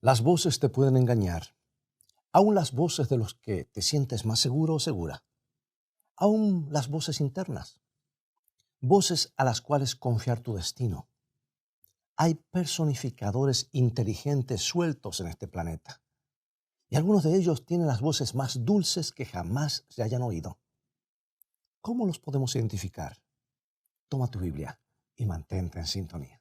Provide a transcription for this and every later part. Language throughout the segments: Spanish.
Las voces te pueden engañar, aún las voces de los que te sientes más seguro o segura, aún las voces internas, voces a las cuales confiar tu destino. Hay personificadores inteligentes sueltos en este planeta, y algunos de ellos tienen las voces más dulces que jamás se hayan oído. ¿Cómo los podemos identificar? Toma tu Biblia y mantente en sintonía.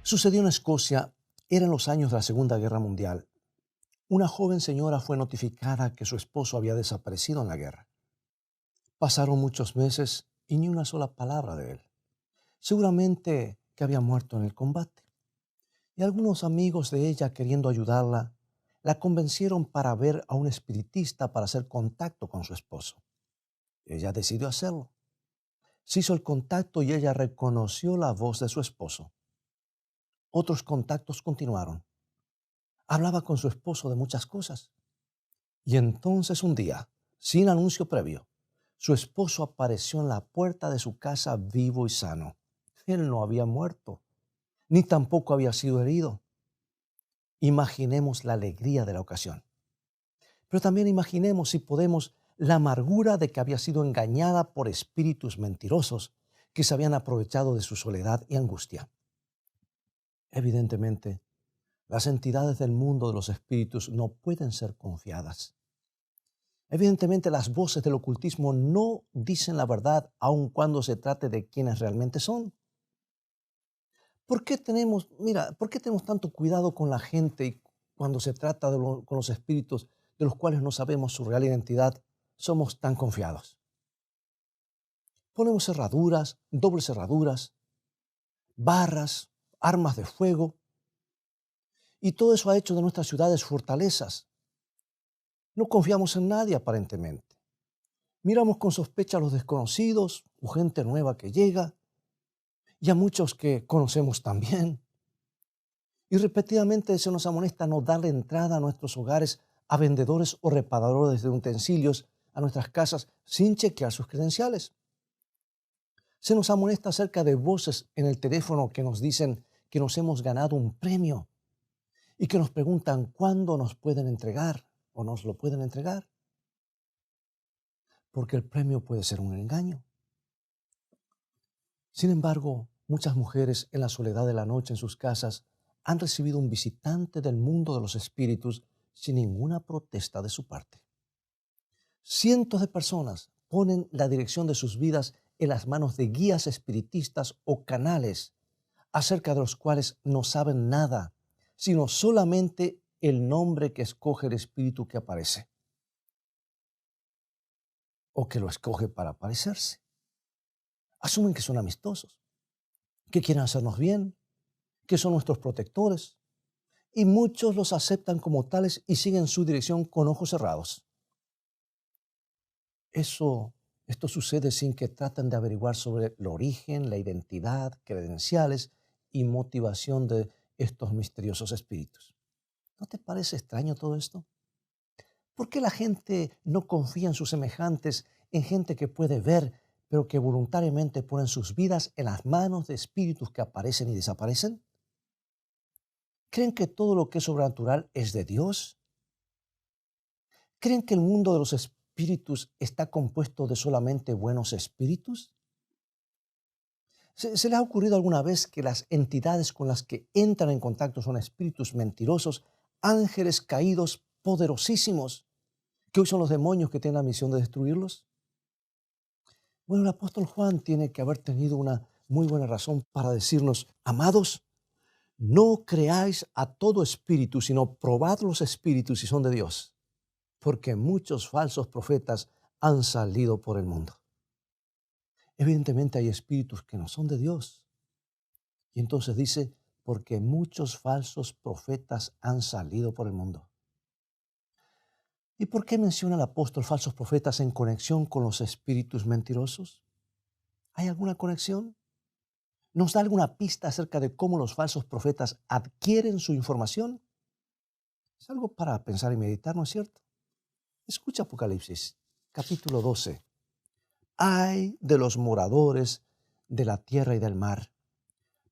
Sucedió en Escocia, era en los años de la Segunda Guerra Mundial. Una joven señora fue notificada que su esposo había desaparecido en la guerra. Pasaron muchos meses y ni una sola palabra de él. Seguramente que había muerto en el combate. Y algunos amigos de ella, queriendo ayudarla, la convencieron para ver a un espiritista para hacer contacto con su esposo. Ella decidió hacerlo. Se hizo el contacto y ella reconoció la voz de su esposo. Otros contactos continuaron. Hablaba con su esposo de muchas cosas. Y entonces un día, sin anuncio previo, su esposo apareció en la puerta de su casa vivo y sano. Él no había muerto, ni tampoco había sido herido. Imaginemos la alegría de la ocasión. Pero también imaginemos, si podemos, la amargura de que había sido engañada por espíritus mentirosos que se habían aprovechado de su soledad y angustia. Evidentemente, las entidades del mundo de los espíritus no pueden ser confiadas. Evidentemente, las voces del ocultismo no dicen la verdad aun cuando se trate de quienes realmente son. ¿Por qué tenemos tanto cuidado con la gente y cuando se trata con los espíritus de los cuales no sabemos su real identidad, somos tan confiados? Ponemos cerraduras, dobles cerraduras, barras, armas de fuego, y todo eso ha hecho de nuestras ciudades fortalezas. No confiamos en nadie aparentemente. Miramos con sospecha a los desconocidos o gente nueva que llega, y a muchos que conocemos también. Y repetidamente se nos amonesta a no darle entrada a nuestros hogares a vendedores o reparadores de utensilios a nuestras casas sin chequear sus credenciales. Se nos amonesta acerca de voces en el teléfono que nos dicen que nos hemos ganado un premio y que nos preguntan cuándo nos pueden entregar o nos lo pueden entregar. Porque el premio puede ser un engaño. Sin embargo, muchas mujeres en la soledad de la noche en sus casas han recibido un visitante del mundo de los espíritus sin ninguna protesta de su parte. Cientos de personas ponen la dirección de sus vidas en las manos de guías espiritistas o canales acerca de los cuales no saben nada, sino solamente el nombre que escoge el espíritu que aparece o que lo escoge para aparecerse. Asumen que son amistosos, que quieren hacernos bien, que son nuestros protectores, y muchos los aceptan como tales y siguen su dirección con ojos cerrados. Esto sucede sin que traten de averiguar sobre el origen, la identidad, credenciales y motivación de estos misteriosos espíritus. ¿No te parece extraño todo esto? ¿Por qué la gente no confía en sus semejantes, en gente que puede ver, pero que voluntariamente ponen sus vidas en las manos de espíritus que aparecen y desaparecen? ¿Creen que todo lo que es sobrenatural es de Dios? ¿Creen que el mundo de los espíritus está compuesto de solamente buenos espíritus? ¿Se les ha ocurrido alguna vez que las entidades con las que entran en contacto son espíritus mentirosos, ángeles caídos poderosísimos, que hoy son los demonios que tienen la misión de destruirlos? Bueno, el apóstol Juan tiene que haber tenido una muy buena razón para decirnos: amados, no creáis a todo espíritu, sino probad los espíritus si son de Dios, porque muchos falsos profetas han salido por el mundo. Evidentemente hay espíritus que no son de Dios. Y entonces dice, porque muchos falsos profetas han salido por el mundo. ¿Y por qué menciona el apóstol falsos profetas en conexión con los espíritus mentirosos? ¿Hay alguna conexión? ¿Nos da alguna pista acerca de cómo los falsos profetas adquieren su información? Es algo para pensar y meditar, ¿no es cierto? Escucha Apocalipsis, capítulo 12. Ay de los moradores de la tierra y del mar,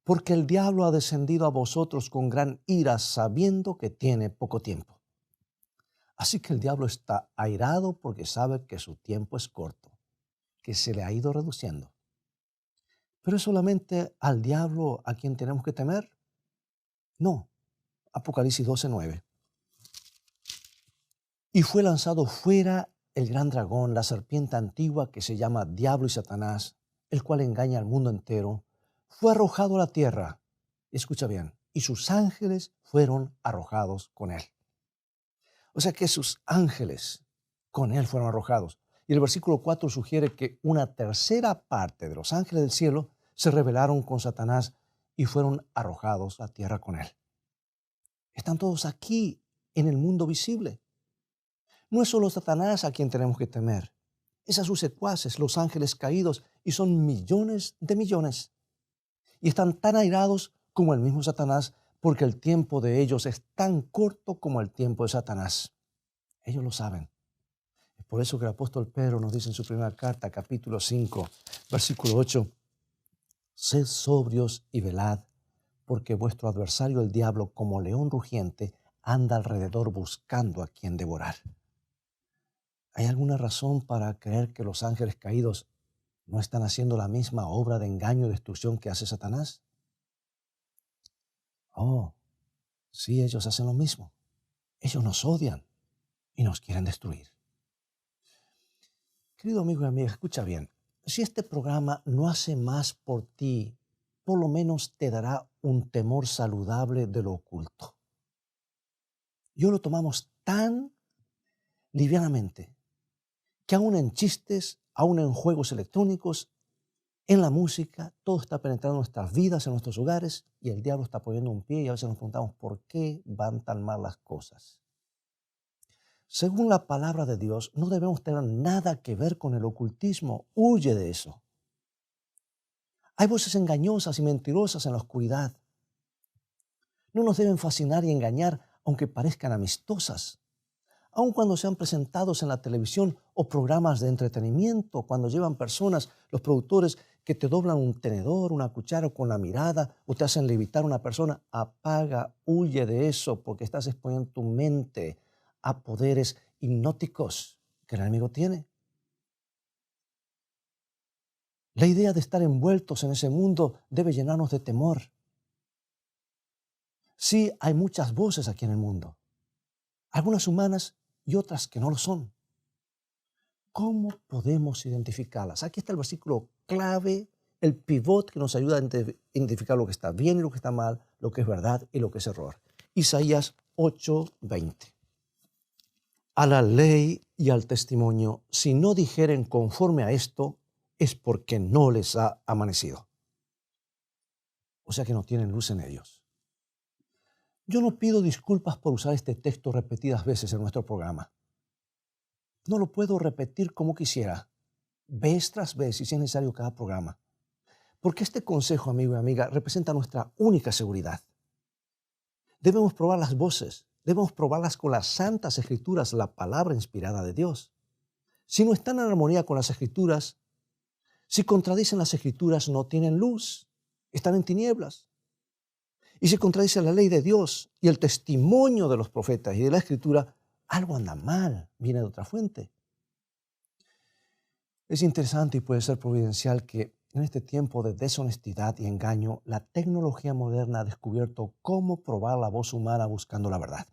porque el diablo ha descendido a vosotros con gran ira, sabiendo que tiene poco tiempo. Así que el diablo está airado porque sabe que su tiempo es corto, que se le ha ido reduciendo. ¿Pero es solamente al diablo a quien tenemos que temer? No. Apocalipsis 12:9. Y fue lanzado fuera el gran dragón, la serpiente antigua que se llama Diablo y Satanás, el cual engaña al mundo entero. Fue arrojado a la tierra. Escucha bien. Y sus ángeles fueron arrojados con él. O sea que sus ángeles con él fueron arrojados. Y el versículo 4 sugiere que una tercera parte de los ángeles del cielo se rebelaron con Satanás y fueron arrojados a tierra con él. Están todos aquí en el mundo visible. No es solo Satanás a quien tenemos que temer. Es a sus secuaces, los ángeles caídos, y son millones de millones. Y están tan airados como el mismo Satanás, porque el tiempo de ellos es tan corto como el tiempo de Satanás. Ellos lo saben. Es por eso que el apóstol Pedro nos dice en su primera carta, capítulo 5, versículo 8, sed sobrios y velad, porque vuestro adversario el diablo, como león rugiente, anda alrededor buscando a quien devorar. ¿Hay alguna razón para creer que los ángeles caídos no están haciendo la misma obra de engaño y destrucción que hace Satanás? Oh, sí, ellos hacen lo mismo. Ellos nos odian y nos quieren destruir. Querido amigo y amiga, escucha bien. Si este programa no hace más por ti, por lo menos te dará un temor saludable de lo oculto. Yo lo tomamos tan livianamente que aún en chistes, aún en juegos electrónicos, en la música, todo está penetrando en nuestras vidas, en nuestros hogares, y el diablo está poniendo un pie y a veces nos preguntamos por qué van tan mal las cosas. Según la palabra de Dios, no debemos tener nada que ver con el ocultismo. Huye de eso. Hay voces engañosas y mentirosas en la oscuridad. No nos deben fascinar y engañar, aunque parezcan amistosas. Aun cuando sean presentados en la televisión o programas de entretenimiento, cuando llevan personas, los productores, que te doblan un tenedor, una cuchara con la mirada o te hacen levitar a una persona, apaga, huye de eso, porque estás exponiendo tu mente a poderes hipnóticos que el enemigo tiene. La idea de estar envueltos en ese mundo debe llenarnos de temor. Sí, hay muchas voces aquí en el mundo, algunas humanas y otras que no lo son. ¿Cómo podemos identificarlas? Aquí está el versículo clave, el pivot que nos ayuda a identificar lo que está bien y lo que está mal, lo que es verdad y lo que es error. Isaías 8:20. A la ley y al testimonio, si no dijeren conforme a esto, es porque no les ha amanecido. O sea que no tienen luz en ellos. Yo no pido disculpas por usar este texto repetidas veces en nuestro programa. No lo puedo repetir como quisiera, vez tras vez, y si es necesario cada programa. Porque este consejo, amigo y amiga, representa nuestra única seguridad. Debemos probar las voces, debemos probarlas con las santas escrituras, la palabra inspirada de Dios. Si no están en armonía con las escrituras, si contradicen las escrituras, no tienen luz, están en tinieblas. Y si contradice la ley de Dios y el testimonio de los profetas y de la escritura, algo anda mal, viene de otra fuente. Es interesante y puede ser providencial que en este tiempo de deshonestidad y engaño, la tecnología moderna ha descubierto cómo probar la voz humana buscando la verdad.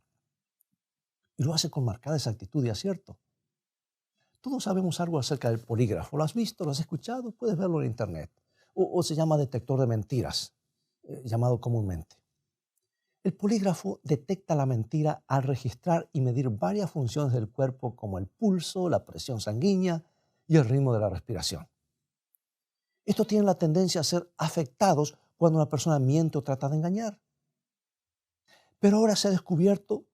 Y lo hace con marcada exactitud y acierto. Todos sabemos algo acerca del polígrafo. ¿Lo has visto? ¿Lo has escuchado? Puedes verlo en internet. O se llama detector de mentiras, llamado comúnmente. El polígrafo detecta la mentira al registrar y medir varias funciones del cuerpo como el pulso, la presión sanguínea y el ritmo de la respiración. Estos tienen la tendencia a ser afectados cuando una persona miente o trata de engañar. Pero ahora se ha descubierto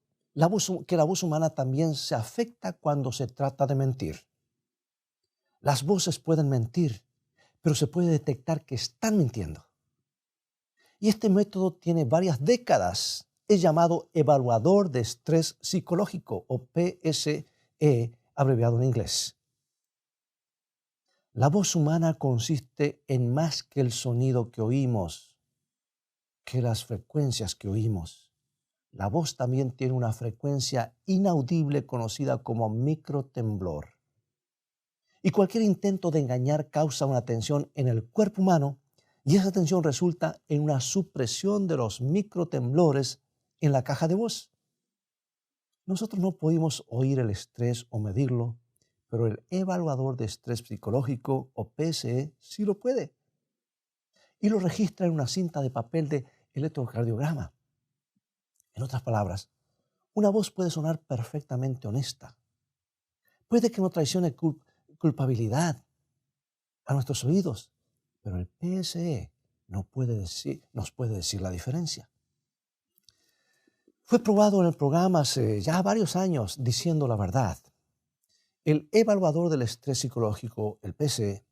que la voz humana también se afecta cuando se trata de mentir. Las voces pueden mentir, pero se puede detectar que están mintiendo. Y este método tiene varias décadas. Es llamado evaluador de estrés psicológico o PSE, abreviado en inglés. La voz humana consiste en más que el sonido que oímos, que las frecuencias que oímos. La voz también tiene una frecuencia inaudible conocida como microtemblor. Y cualquier intento de engañar causa una tensión en el cuerpo humano y esa tensión resulta en una supresión de los microtemblores en la caja de voz. Nosotros no podemos oír el estrés o medirlo, pero el evaluador de estrés psicológico o PSE sí lo puede. Y lo registra en una cinta de papel de electrocardiograma. En otras palabras, una voz puede sonar perfectamente honesta. Puede que no traicione culpabilidad a nuestros oídos, pero el PSE nos puede decir la diferencia. Fue probado en el programa hace ya varios años diciendo la verdad. El evaluador del estrés psicológico, el PSE,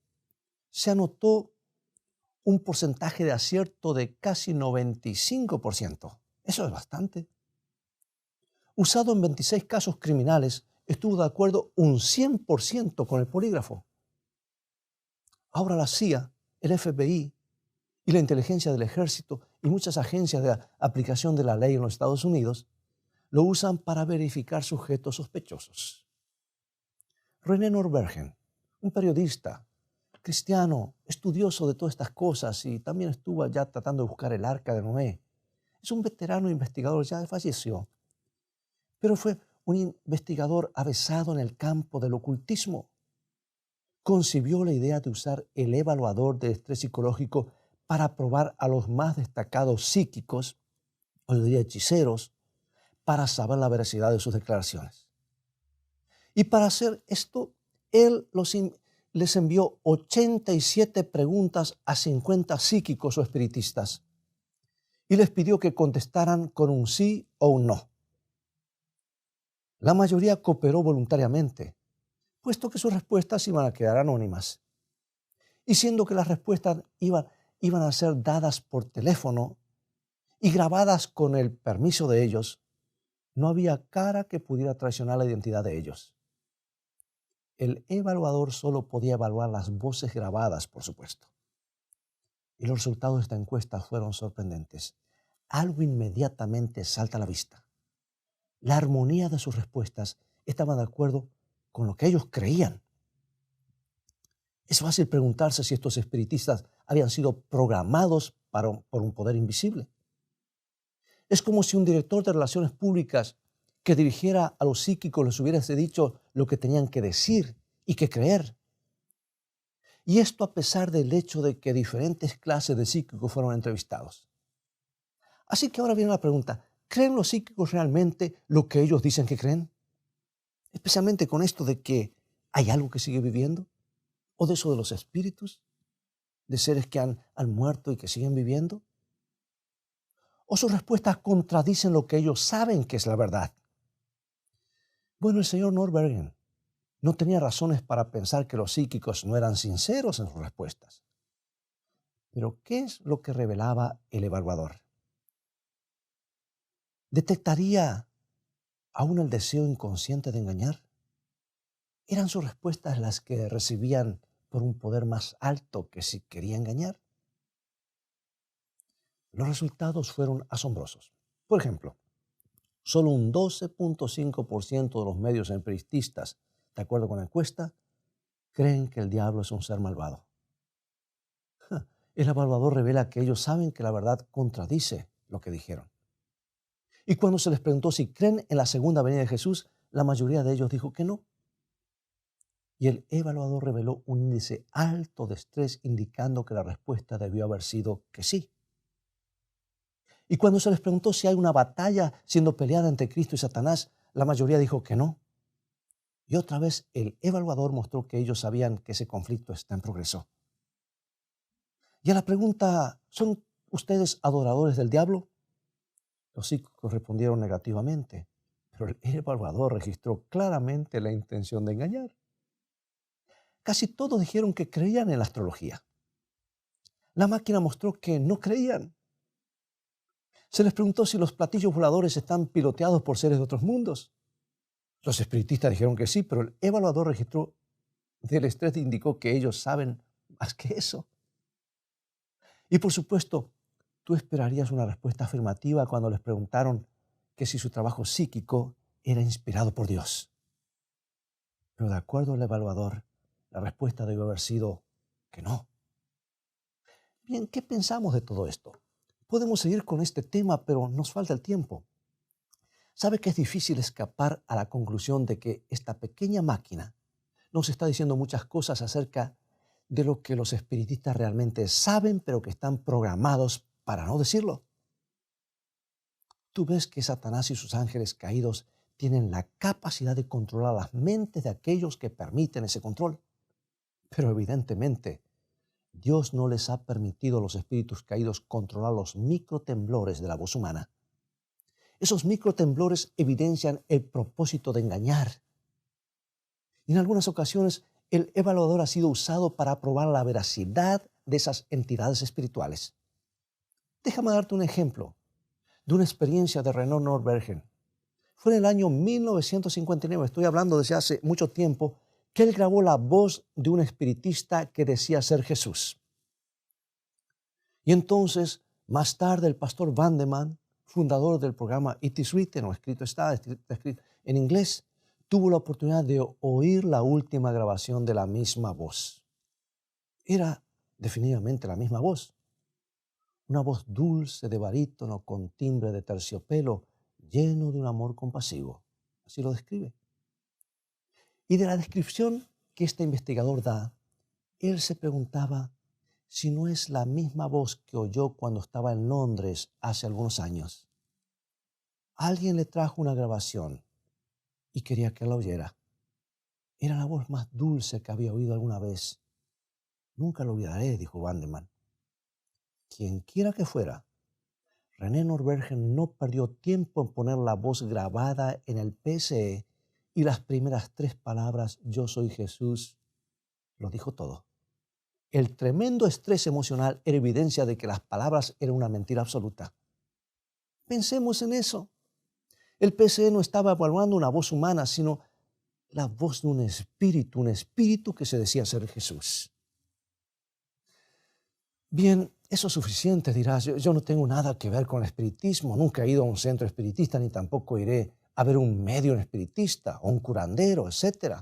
se anotó un porcentaje de acierto de casi 95%. Eso es bastante. Usado en 26 casos criminales, estuvo de acuerdo un 100% con el polígrafo. Ahora la CIA, el FBI y la inteligencia del ejército y muchas agencias de aplicación de la ley en los Estados Unidos lo usan para verificar sujetos sospechosos. René Norbergen, un periodista cristiano, estudioso de todas estas cosas y también estuvo allá tratando de buscar el arca de Noé. Es un veterano investigador, ya falleció, pero fue un investigador avesado en el campo del ocultismo. Concibió la idea de usar el evaluador de estrés psicológico para probar a los más destacados psíquicos, o yo diría hechiceros, para saber la veracidad de sus declaraciones. Y para hacer esto, él les envió 87 preguntas a 50 psíquicos o espiritistas y les pidió que contestaran con un sí o un no. La mayoría cooperó voluntariamente, puesto que sus respuestas iban a quedar anónimas. Y siendo que las respuestas iban a ser dadas por teléfono y grabadas con el permiso de ellos, no había cara que pudiera traicionar la identidad de ellos. El evaluador solo podía evaluar las voces grabadas, por supuesto. Y los resultados de esta encuesta fueron sorprendentes. Algo inmediatamente salta a la vista. La armonía de sus respuestas estaba de acuerdo con lo que ellos creían. Es fácil preguntarse si estos espiritistas habían sido programados por un poder invisible. Es como si un director de relaciones públicas que dirigiera a los psíquicos les hubiese dicho lo que tenían que decir y que creer. Y esto a pesar del hecho de que diferentes clases de psíquicos fueron entrevistados. Así que ahora viene la pregunta, ¿creen los psíquicos realmente lo que ellos dicen que creen? Especialmente con esto de que hay algo que sigue viviendo, o de eso de los espíritus, de seres que han muerto y que siguen viviendo. ¿O sus respuestas contradicen lo que ellos saben que es la verdad? Bueno, el señor Norbergen no tenía razones para pensar que los psíquicos no eran sinceros en sus respuestas. Pero, ¿qué es lo que revelaba el evaluador? ¿Detectaría aún el deseo inconsciente de engañar? ¿Eran sus respuestas las que recibían por un poder más alto que si quería engañar? Los resultados fueron asombrosos. Por ejemplo, solo un 12.5% de los medios empiristas, de acuerdo con la encuesta, creen que el diablo es un ser malvado. El evaluador revela que ellos saben que la verdad contradice lo que dijeron. Y cuando se les preguntó si creen en la segunda venida de Jesús, la mayoría de ellos dijo que no. Y el evaluador reveló un índice alto de estrés indicando que la respuesta debió haber sido que sí. Y cuando se les preguntó si hay una batalla siendo peleada entre Cristo y Satanás, la mayoría dijo que no. Y otra vez el evaluador mostró que ellos sabían que ese conflicto está en progreso. Y a la pregunta, ¿son ustedes adoradores del diablo? Los psíquicos respondieron negativamente, pero el evaluador registró claramente la intención de engañar. Casi todos dijeron que creían en la astrología. La máquina mostró que no creían. Se les preguntó si los platillos voladores están piloteados por seres de otros mundos. Los espiritistas dijeron que sí, pero el evaluador registró del estrés indicó que ellos saben más que eso. Y por supuesto, tú esperarías una respuesta afirmativa cuando les preguntaron que si su trabajo psíquico era inspirado por Dios. Pero de acuerdo al evaluador, la respuesta debió haber sido que no. Bien, ¿qué pensamos de todo esto? Podemos seguir con este tema, pero nos falta el tiempo. ¿Sabe que es difícil escapar a la conclusión de que esta pequeña máquina nos está diciendo muchas cosas acerca de lo que los espiritistas realmente saben, pero que están programados para no decirlo? Tú ves que Satanás y sus ángeles caídos tienen la capacidad de controlar las mentes de aquellos que permiten ese control. Pero evidentemente, Dios no les ha permitido a los espíritus caídos controlar los microtemblores de la voz humana. Esos microtemblores evidencian el propósito de engañar. Y en algunas ocasiones, el evaluador ha sido usado para probar la veracidad de esas entidades espirituales. Déjame darte un ejemplo de una experiencia de René Norbergen. Fue en el año 1959, estoy hablando desde hace mucho tiempo, que él grabó la voz de un espiritista que decía ser Jesús. Y entonces, más tarde, el pastor Vandeman, fundador del programa It Is Written, o escrito en inglés, tuvo la oportunidad de oír la última grabación de la misma voz. Era definitivamente la misma voz. Una voz dulce de barítono con timbre de terciopelo, lleno de un amor compasivo. Así lo describe. Y de la descripción que este investigador da, él se preguntaba si no es la misma voz que oyó cuando estaba en Londres hace algunos años. Alguien le trajo una grabación y quería que la oyera. Era la voz más dulce que había oído alguna vez. Nunca lo olvidaré, dijo Vandeman. Quien quiera que fuera, René Norbergen no perdió tiempo en poner la voz grabada en el PCE y las primeras 3 palabras, yo soy Jesús, lo dijo todo. El tremendo estrés emocional era evidencia de que las palabras eran una mentira absoluta. Pensemos en eso. El PCE no estaba evaluando una voz humana, sino la voz de un espíritu que se decía ser Jesús. Bien, eso es suficiente, dirás. Yo no tengo nada que ver con el espiritismo, nunca he ido a un centro espiritista, ni tampoco iré a ver un medium espiritista o un curandero, etc.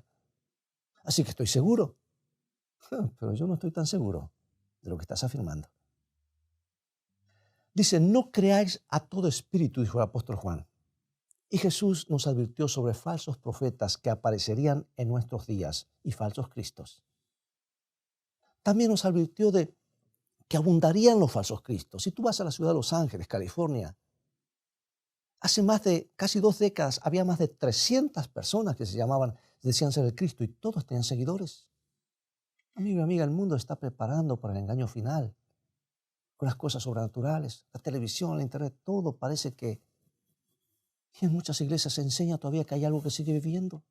Así que estoy seguro. Pero yo no estoy tan seguro de lo que estás afirmando. Dice, no creáis a todo espíritu, dijo el apóstol Juan. Y Jesús nos advirtió sobre falsos profetas que aparecerían en nuestros días y falsos cristos. También nos advirtió de que abundarían los falsos cristos. Si tú vas a la ciudad de Los Ángeles, California, hace más de casi 2 décadas había más de 300 personas que decían ser el Cristo y todos tenían seguidores. Amigo y amiga, el mundo está preparando para el engaño final con las cosas sobrenaturales, la televisión, el internet, todo parece que y en muchas iglesias se enseña todavía que hay algo que sigue viviendo.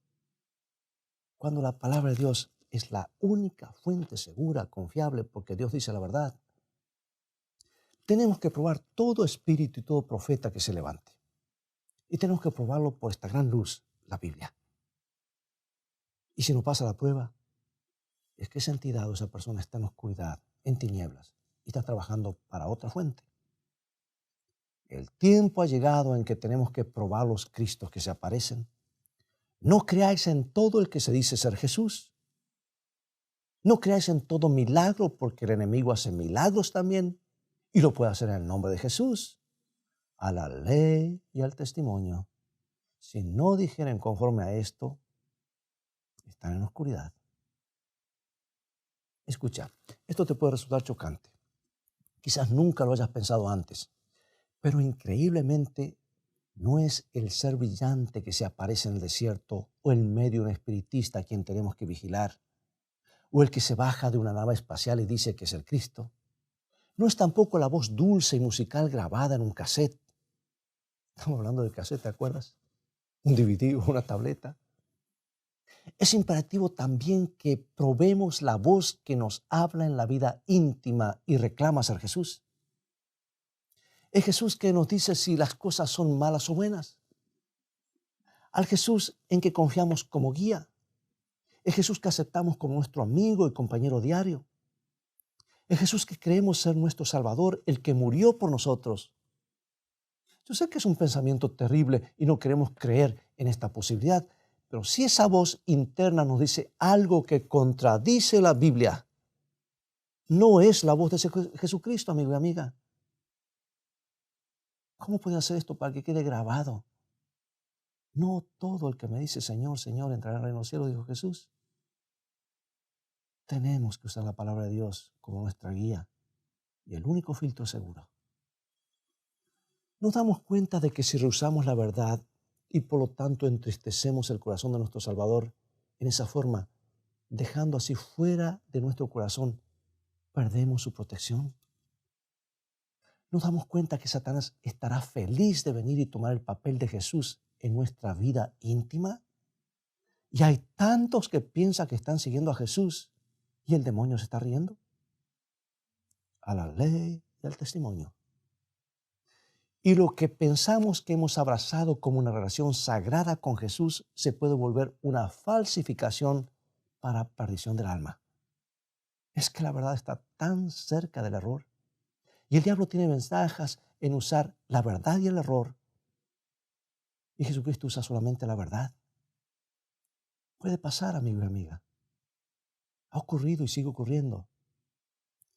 Cuando la palabra de Dios es la única fuente segura, confiable, porque Dios dice la verdad. Tenemos que probar todo espíritu y todo profeta que se levante. Y tenemos que probarlo por esta gran luz, la Biblia. Y si no pasa la prueba, es que esa entidad o esa persona está en oscuridad, en tinieblas, y está trabajando para otra fuente. El tiempo ha llegado en que tenemos que probar los Cristos que se aparecen. No creáis en todo el que se dice ser Jesús. No creáis en todo milagro, porque el enemigo hace milagros también y lo puede hacer en el nombre de Jesús. A la ley y al testimonio. Si no dijeren conforme a esto, están en oscuridad. Escucha, esto te puede resultar chocante. Quizás nunca lo hayas pensado antes. Pero increíblemente no es el ser brillante que se aparece en el desierto o el medium espiritista a quien tenemos que vigilar o el que se baja de una nave espacial y dice que es el Cristo. No es tampoco la voz dulce y musical grabada en un cassette. Estamos hablando de cassette, ¿te acuerdas? Un DVD o una tableta. Es imperativo también que probemos la voz que nos habla en la vida íntima y reclama ser Jesús. Es Jesús que nos dice si las cosas son malas o buenas. Al Jesús en que confiamos como guía. Es Jesús que aceptamos como nuestro amigo y compañero diario. Es Jesús que creemos ser nuestro Salvador, el que murió por nosotros. Yo sé que es un pensamiento terrible y no queremos creer en esta posibilidad, pero si esa voz interna nos dice algo que contradice la Biblia, no es la voz de Jesucristo, amigo y amiga. ¿Cómo puede hacer esto para que quede grabado? No todo el que me dice Señor, Señor entrará en el reino de los cielos, dijo Jesús. Tenemos que usar la palabra de Dios como nuestra guía y el único filtro seguro. Nos damos cuenta de que si rehusamos la verdad y por lo tanto entristecemos el corazón de nuestro Salvador en esa forma, dejando así fuera de nuestro corazón, perdemos su protección. Nos damos cuenta que Satanás estará feliz de venir y tomar el papel de Jesús en nuestra vida íntima. Y hay tantos que piensan que están siguiendo a Jesús y el demonio se está riendo. A la ley y al testimonio. Y lo que pensamos que hemos abrazado como una relación sagrada con Jesús se puede volver una falsificación para perdición del alma. Es que la verdad está tan cerca del error. Y el diablo tiene ventajas en usar la verdad y el error. Y Jesucristo usa solamente la verdad. Puede pasar, amigo y amiga. Ha ocurrido y sigue ocurriendo.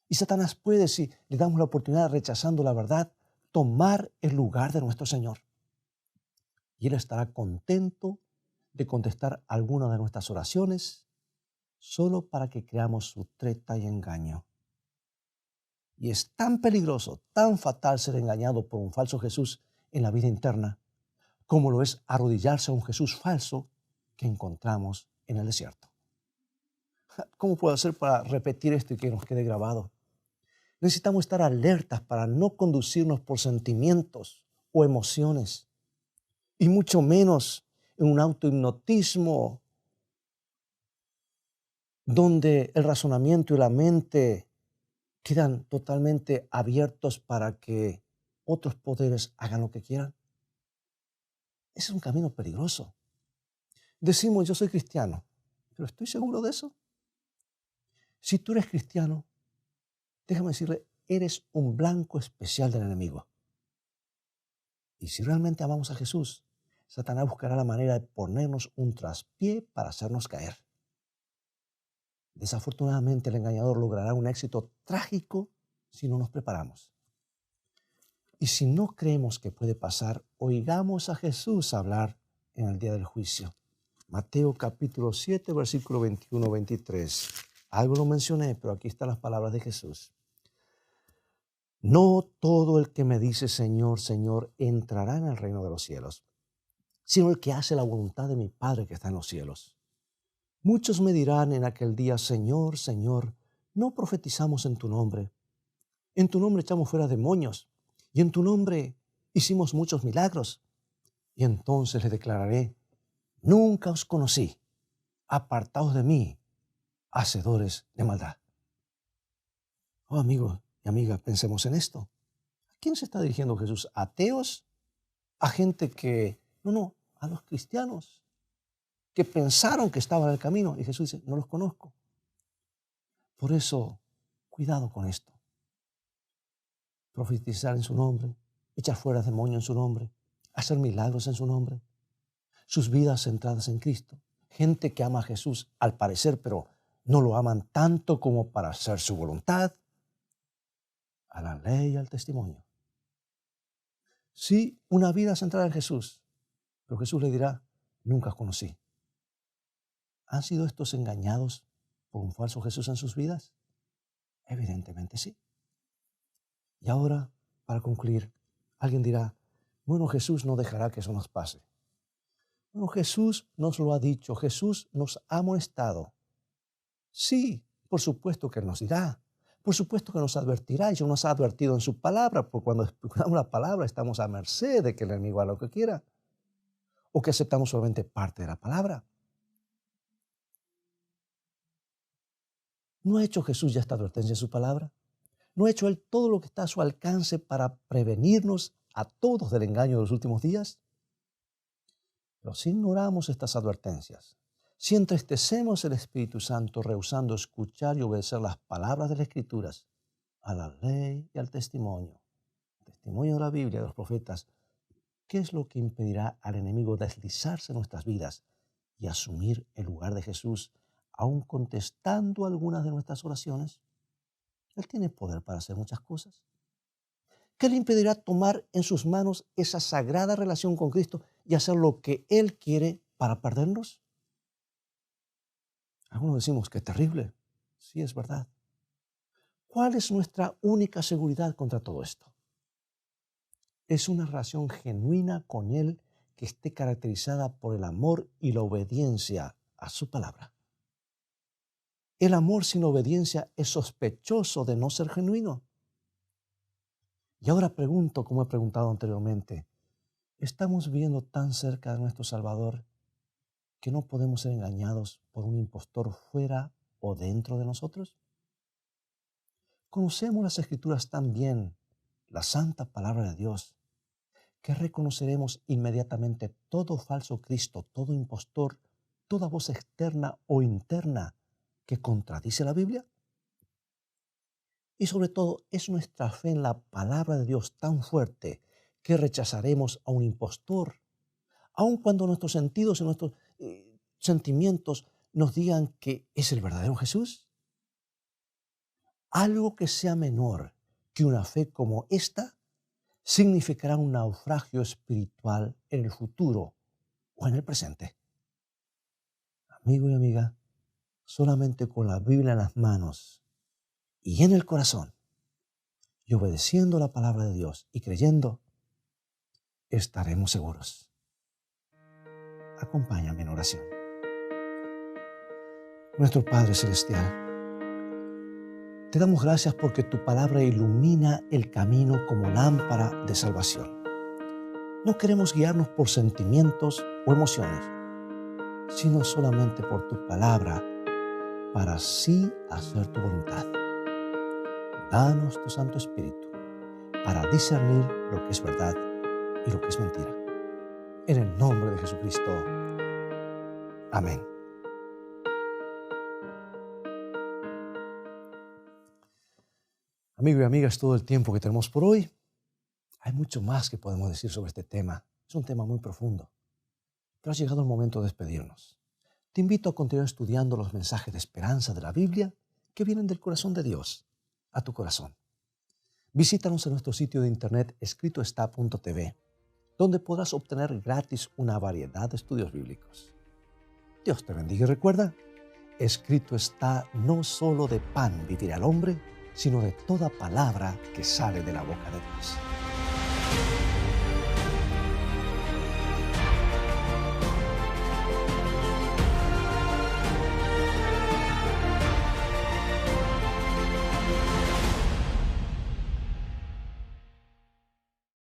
Y Satanás puede, si le damos la oportunidad rechazando la verdad, tomar el lugar de nuestro Señor. Y Él estará contento de contestar alguna de nuestras oraciones solo para que creamos su treta y engaño. Y es tan peligroso, tan fatal ser engañado por un falso Jesús en la vida interna, como lo es arrodillarse a un Jesús falso que encontramos en el desierto. ¿Cómo puedo hacer para repetir esto y que nos quede grabado? Necesitamos estar alertas para no conducirnos por sentimientos o emociones, y mucho menos en un autohipnotismo donde el razonamiento y la mente quedan totalmente abiertos para que otros poderes hagan lo que quieran. Ese es un camino peligroso. Decimos, yo soy cristiano, pero ¿estoy seguro de eso? Si tú eres cristiano, déjame decirle, eres un blanco especial del enemigo. Y si realmente amamos a Jesús, Satanás buscará la manera de ponernos un traspié para hacernos caer. Desafortunadamente, el engañador logrará un éxito trágico si no nos preparamos. Y si no creemos que puede pasar, oigamos a Jesús hablar en el día del juicio. Mateo capítulo 7, versículo 21-23. Algo lo mencioné, pero aquí están las palabras de Jesús. No todo el que me dice Señor, Señor, entrará en el reino de los cielos, sino el que hace la voluntad de mi Padre que está en los cielos. Muchos me dirán en aquel día, Señor, Señor, no profetizamos en tu nombre echamos fuera demonios, y en tu nombre hicimos muchos milagros. Y entonces les declararé, nunca os conocí, apartaos de mí, hacedores de maldad. Oh, amigo y amiga, pensemos en esto. ¿A quién se está dirigiendo Jesús? ¿A ateos? ¿A gente que, no, a los cristianos que pensaron que estaban en el camino? Y Jesús dice, no los conozco. Por eso, cuidado con esto. Profetizar en su nombre, echar fuera demonios en su nombre, hacer milagros en su nombre, sus vidas centradas en Cristo. Gente que ama a Jesús al parecer, pero no lo aman tanto como para hacer su voluntad. A la ley y al testimonio. Sí, una vida centrada en Jesús, pero Jesús le dirá, nunca os conocí. ¿Han sido estos engañados por un falso Jesús en sus vidas? Evidentemente sí. Y ahora, para concluir, alguien dirá, bueno, Jesús no dejará que eso nos pase. Bueno, Jesús nos lo ha dicho, Jesús nos ha amonestado. Sí, por supuesto que Él nos dirá, por supuesto que nos advertirá, y Él nos ha advertido en su palabra, porque cuando escuchamos la palabra estamos a merced de que el enemigo haga lo que quiera, o que aceptamos solamente parte de la palabra. ¿No ha hecho Jesús ya esta advertencia en su palabra? ¿No ha hecho Él todo lo que está a su alcance para prevenirnos a todos del engaño de los últimos días? Pero si ignoramos estas advertencias, si entristecemos el Espíritu Santo rehusando escuchar y obedecer las palabras de las Escrituras, a la ley y al testimonio de la Biblia, de los profetas, ¿qué es lo que impedirá al enemigo deslizarse en nuestras vidas y asumir el lugar de Jesús, aun contestando algunas de nuestras oraciones? Él tiene poder para hacer muchas cosas. ¿Qué le impedirá tomar en sus manos esa sagrada relación con Cristo y hacer lo que Él quiere para perdernos? Algunos decimos que es terrible. Sí, es verdad. ¿Cuál es nuestra única seguridad contra todo esto? Es una relación genuina con Él que esté caracterizada por el amor y la obediencia a su palabra. El amor sin obediencia es sospechoso de no ser genuino. Y ahora pregunto, como he preguntado anteriormente, ¿estamos viviendo tan cerca de nuestro Salvador que no podemos ser engañados por un impostor fuera o dentro de nosotros? Conocemos las Escrituras tan bien, la santa palabra de Dios, que reconoceremos inmediatamente todo falso Cristo, todo impostor, toda voz externa o interna que contradice la Biblia. Y sobre todo, es nuestra fe en la palabra de Dios tan fuerte que rechazaremos a un impostor, aun cuando nuestros sentidos y nuestros sentimientos nos digan que es el verdadero Jesús. Algo que sea menor que una fe como esta significará un naufragio espiritual en el futuro o en el presente. Amigo y amiga, solamente con la Biblia en las manos y en el corazón, y obedeciendo la palabra de Dios y creyendo, estaremos seguros. Acompáñame en oración. Nuestro Padre Celestial, te damos gracias porque tu palabra ilumina el camino como lámpara de salvación. No queremos guiarnos por sentimientos o emociones, sino solamente por tu palabra para así hacer tu voluntad. Danos tu Santo Espíritu para discernir lo que es verdad y lo que es mentira. En el nombre de Jesucristo. Amén. Amigo y amiga, es todo el tiempo que tenemos por hoy. Hay mucho más que podemos decir sobre este tema. Es un tema muy profundo. Pero ha llegado el momento de despedirnos. Te invito a continuar estudiando los mensajes de esperanza de la Biblia que vienen del corazón de Dios a tu corazón. Visítanos en nuestro sitio de internet escritoestá.tv, donde podrás obtener gratis una variedad de estudios bíblicos. Dios te bendiga y recuerda, escrito está, no solo de pan vivirá el hombre, sino de toda palabra que sale de la boca de Dios.